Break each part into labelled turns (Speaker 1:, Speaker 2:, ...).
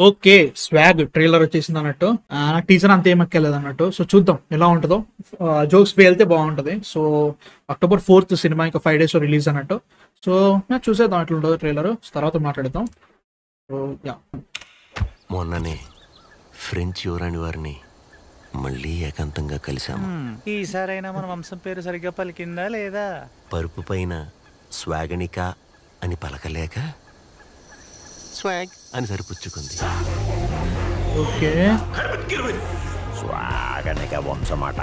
Speaker 1: Okay, swag trailer వచ్చేసింది అన్నట్టు. నాకు టీజర్ అంత ఏమక్కర్లేదు అన్నట్టు. సో చూద్దాం ఎలా ఉంటుందో. జోక్స్ పేలితే బాగుంటుంది. సో October 4th సినిమా ఇంకా 5 days రిలీజ్ అన్నట్టు. సో చూసేద్దాం ఎట్లా ఉంటుందో ట్రైలర్, తర్వాత మాట్లాడదాం. సో యా,
Speaker 2: మొన్ననే ఫ్రెంచ్ యువరాణి వారిని మళ్ళీ ఏకాంతంగా కలిశాము.
Speaker 3: ఈసారైనా మన వంశం పేరు సరిగ్గా పలికిందా లేదా?
Speaker 2: పరుపు పైన స్వాగనిక అని పలకలేక స్వాగ్ అని సరిపుచ్చుకుంది.
Speaker 1: ఓకే
Speaker 2: స్వాగనిక వంశమాట.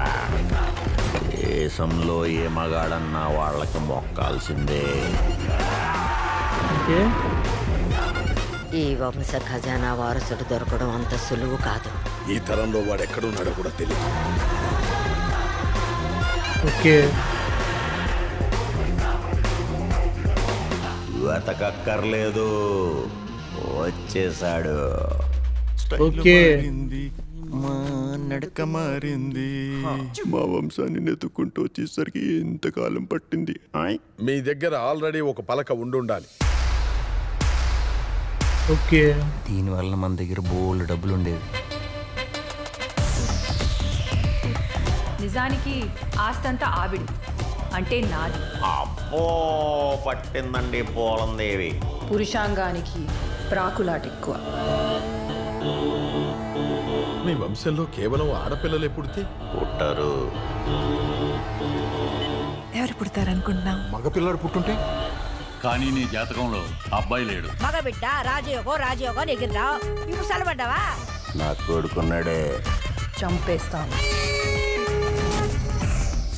Speaker 2: దేశంలో ఏ మగాడన్నా వాళ్ళకి మొక్కాల్సిందే.
Speaker 1: ఓకే,
Speaker 4: ఈ వంశ ఖజానా వారసుడు దొరకడం అంత సులువు కాదు.
Speaker 5: ఈ తరంలో వాడు ఎక్కడున్నాడో కూడా తెలియదు.
Speaker 1: ఓకే,
Speaker 2: వెతకక్కర్లేదు, వచ్చేసాడు.
Speaker 1: ఓకే.
Speaker 6: మా నడక మారింది. మా వంశాన్ని నెతుక్కుంటూ వచ్చేసరికి ఎంతకాలం పట్టింది.
Speaker 5: మీ దగ్గర ఆల్రెడీ ఒక పలక ఉండుండాలి.
Speaker 1: ఓకే.
Speaker 2: దీనివల్ల మన దగ్గర బోల్డ్ డబ్బులు ఉండేవి.
Speaker 7: నిజానికి ఆస్తంతా ఆవిడి అంటే నాది.
Speaker 2: అబ్బో పట్టిందండి పోలందేవి.
Speaker 7: పురుషాంగానికి ప్రాకులాట ఎక్కువ.
Speaker 5: మీ వంశంలో కేవలం ఆడపిల్లలే పుడితే
Speaker 2: పుట్టరు.
Speaker 8: ఎవరు పుడతారనుకుంటున్నాం?
Speaker 5: మగపిల్లడు పుట్టుంటే
Speaker 9: కానీ నీ జాతకంలో అబ్బాయి లేడు.
Speaker 4: మగబిడ్డ రాజయోగం ఎగిరిరావు. ఇప్పుడు సెలబడ్డావా?
Speaker 2: నా కొడుకున్నాడే.
Speaker 7: చంపేస్తాను.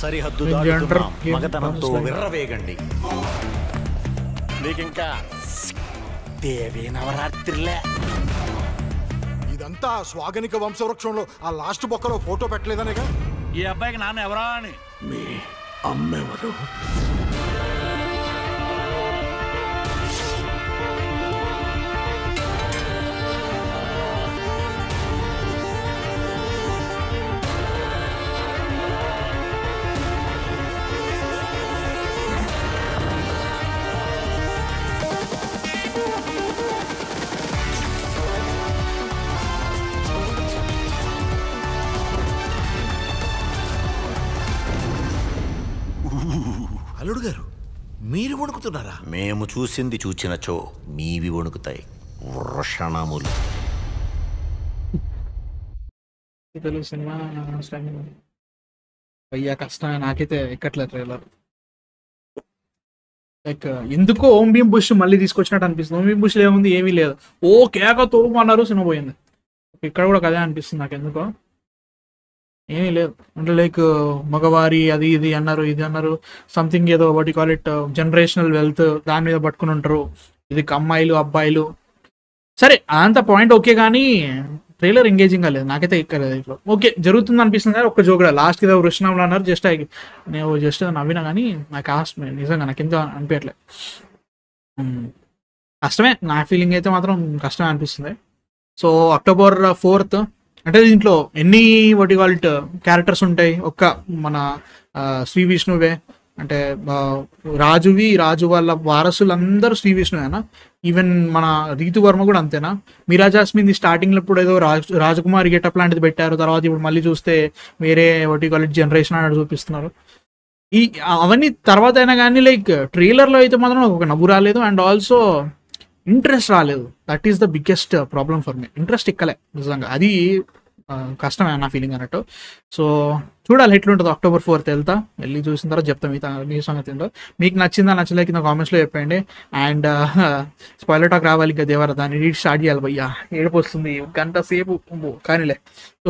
Speaker 2: సరిహద్దు
Speaker 1: దాటుతున్నాం.
Speaker 2: దాటుతున్నాం. మగతనంతో విర్రవేగండి. నీకింకా దేవి నవరాత్రిలే.
Speaker 5: ఇదంతా స్వాగనిక వంశవృక్షంలో ఆ లాస్ట్ బొక్కలో ఫోటో పెట్టలేదనేగా.
Speaker 9: ఈ అబ్బాయికి నాన్న ఎవరా అని.
Speaker 5: మీ అమ్మెవరు? అల్లుడు గారు, మీరు వణుకుతున్నారా?
Speaker 2: మేము చూసింది చూచినచో మీవి వణుకుతాయి. వృషణములు.
Speaker 1: తెలుగు సినిమా అయ్యా కష్టం. నాకైతే ఎక్కట్లేదు ట్రైలర్. లైక్ ఎందుకో ఓం భీమ్ బుష్ మళ్ళీ తీసుకొచ్చినట్టు అనిపిస్తుంది. ఓం భీమ్ బుష్ ఏముంది, ఏమీ లేదు. ఓ కేక తోమన్నారు, సినిమా పోయింది. ఇక్కడ కూడా అదే అనిపిస్తుంది నాకు. ఎందుకో ఏమీ లేదు. అంటే లైక్ మగవారి అది ఇది అన్నారు, ఇది అన్నారు, సంథింగ్ ఏదో వాటి కాల్ ఇట్ జనరేషనల్ వెల్త్ దాని మీద పట్టుకుని ఉంటారు. ఇది అమ్మాయిలు అబ్బాయిలు సరే అంత పాయింట్ ఓకే, కానీ ట్రైలర్ ఎంగేజింగ్ లేదు నాకైతే. ఎక్కలేదు ఇట్లా. ఓకే జరుగుతుంది అనిపిస్తుంది కానీ ఒక్క జోక్ లాస్ట్ ఏదో వృష్ణంలో అన్నారు. నేను జస్ట్ నవ్వినా కానీ నాకు నిజంగా నాకు ఎంత అనిపించట్లేదు. కష్టమే. నా ఫీలింగ్ అయితే మాత్రం కష్టమే అనిపిస్తుంది. సో October 4th అంటే దీంట్లో ఎన్ని వాటి క్యారెక్టర్స్ ఉంటాయి. ఒక్క మన శ్రీ విష్ణువే అంటే రాజు వాళ్ళ వారసులందరూ శ్రీ విష్ణువేనా? ఈవెన్ మన రీతు వర్మ కూడా అంతేనా? మీరా జాస్మిన్ స్టార్టింగ్లో ఇప్పుడు ఏదో రాజకుమారి గెటప్ లాంటిది పెట్టారు. తర్వాత ఇప్పుడు మళ్ళీ చూస్తే వేరే వాటి జనరేషన్ అని చూపిస్తున్నారు. అవన్నీ తర్వాత అయినా కానీ లైక్ ట్రైలర్లో అయితే మాత్రం ఒక నవ్వు రాలేదు. అండ్ ఆల్సో ఇంట్రెస్ట్ రాలేదు. That is the biggest problem for me. Interest ఎక్కలే నిజంగా. అది కష్టమే నా ఫీలింగ్ అన్నట్టు. సో చూడాలి ఎట్లుంటుందో. October 4th వెళ్తా, వెళ్ళి చూసిన తర్వాత చెప్తాం మీ సంగతి ఏంటో. మీకు నచ్చిందా నచ్చలే కింద కామెంట్స్లో చెప్పండి. అండ్ స్పాయిలర్ టాక్ రావాలి ఇంకా దేవరా, దాన్ని రీడ్ స్టార్ట్ చేయాలి భయ్యా. ఏడుపు వస్తుంది గంట సేపు కానీలే,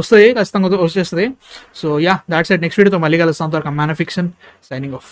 Speaker 1: వస్తుంది ఖచ్చితంగా వచ్చేస్తుంది. So yeah, that's it. Next వీడియోతో మళ్ళీ కలుస్తాం. Man of fiction signing off.